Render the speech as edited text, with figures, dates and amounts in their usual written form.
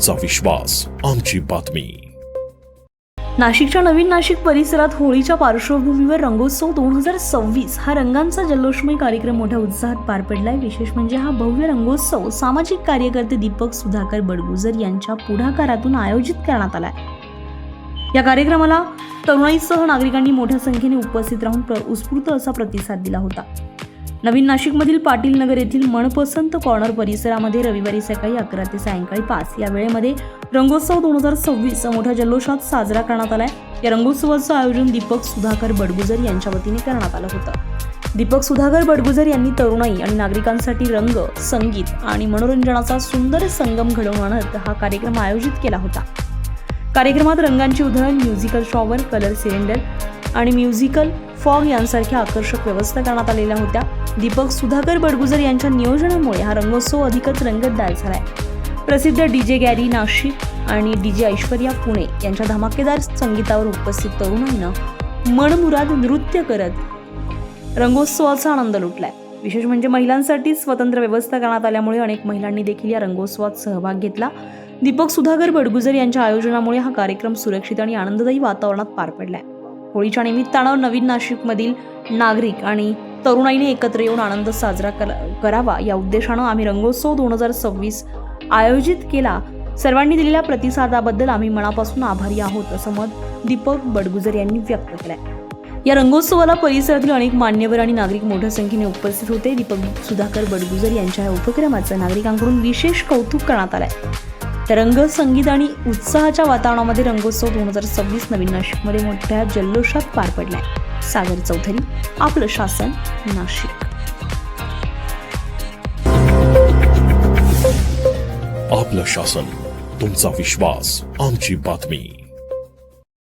तुमचा विश्वास आमची बातमी। नाशिकच्या नवीन नाशिक परिसरात होळीच्या पार्श्वभूमीवर रंगोत्सव 2026 हा रंगांचा जल्लोषमय कार्यक्रम मोठ्या उत्साहात पार पडलाय। विशेष म्हणजे हा भव्य रंगोत्सव सामाजिक कार्यकर्ते दीपक सुधाकर बडगुजर यांच्या पुढाकारातून आयोजित करण्यात आलाय। या कार्यक्रमाला तरुणाईसह नागरिकांनी मोठ्या संख्येने उपस्थित राहून उत्स्फूर्त असा प्रतिसाद दिला होता। नवीन नाशिकमधील पाटील नगर येथील मनपसंत कॉर्नर परिसरामध्ये रविवारी सकाळी 11 ते सायंकाळी 5 या वेळेमध्ये रंगोत्सव 2026 मोठ्या जल्लोषात साजरा करण्यात आलाय। या रंगोत्सवाचं आयोजन दीपक सुधाकर बडगुजर यांच्या वतीने करण्यात आलं होतं। दीपक सुधाकर बडगुजर यांनी तरुणाई आणि नागरिकांसाठी रंग, संगीत आणि मनोरंजनाचा सुंदर संगम घडवून आणत हा कार्यक्रम आयोजित केला होता। कार्यक्रमात रंगांची उधळण, म्युझिकल शॉवर, कलर सिलेंडर आणि म्युझिकल फॉग यांसारख्या आकर्षक व्यवस्था करण्यात आलेल्या होत्या। दीपक सुधाकर बडगुजर यांच्या नियोजनामुळे हा रंगोत्सव अधिकच रंगतदार झालाय। प्रसिद्ध डीजे गॅरी नाशिक आणि डीजे ऐश्वर्या पुणे यांच्या धमाकेदार संगीतावर उपस्थित तरुणाईनं मनमुराद नृत्य करत रंगोत्सवाचा आनंद लुटलाय। विशेष म्हणजे महिलांसाठी स्वतंत्र व्यवस्था करण्यात आल्यामुळे अनेक महिलांनी देखील या रंगोत्सवात सहभाग घेतला। दीपक सुधाकर बडगुजर यांच्या आयोजनामुळे हा कार्यक्रम सुरक्षित आणि आनंददायी वातावरणात पार पडलाय। होळीच्या निमित्तानं नवीन नाशिकमधील नागरिक आणि तरुणाईने एकत्र येऊन आनंद साजरा करावा या उद्देशानं आम्ही रंगोत्सव 2026 आयोजित केला। सर्वांनी दिलेल्या प्रतिसादाबद्दल आम्ही मनापासून आभारी आहोत असं मत दीपक बडगुजर यांनी व्यक्त केलंय। या रंगोत्सवाला परिसरातील अनेक मान्यवर आणि नागरिक मोठ्या संख्येने उपस्थित होते। दीपक सुधाकर बडगुजर यांच्या या उपक्रमाचं नागरिकांकडून विशेष कौतुक करण्यात आलंय। तर रंग, संगीत आणि उत्साहाच्या वातावरणामध्ये रंगोत्सव 2026 नवीन नाशिकमध्ये मोठ्या जल्लोषात पार पडलाय। सागर चौधरी, आपलं शासन, नाशिक। आपलं शासन, तुमचा विश्वास आमची बातमी।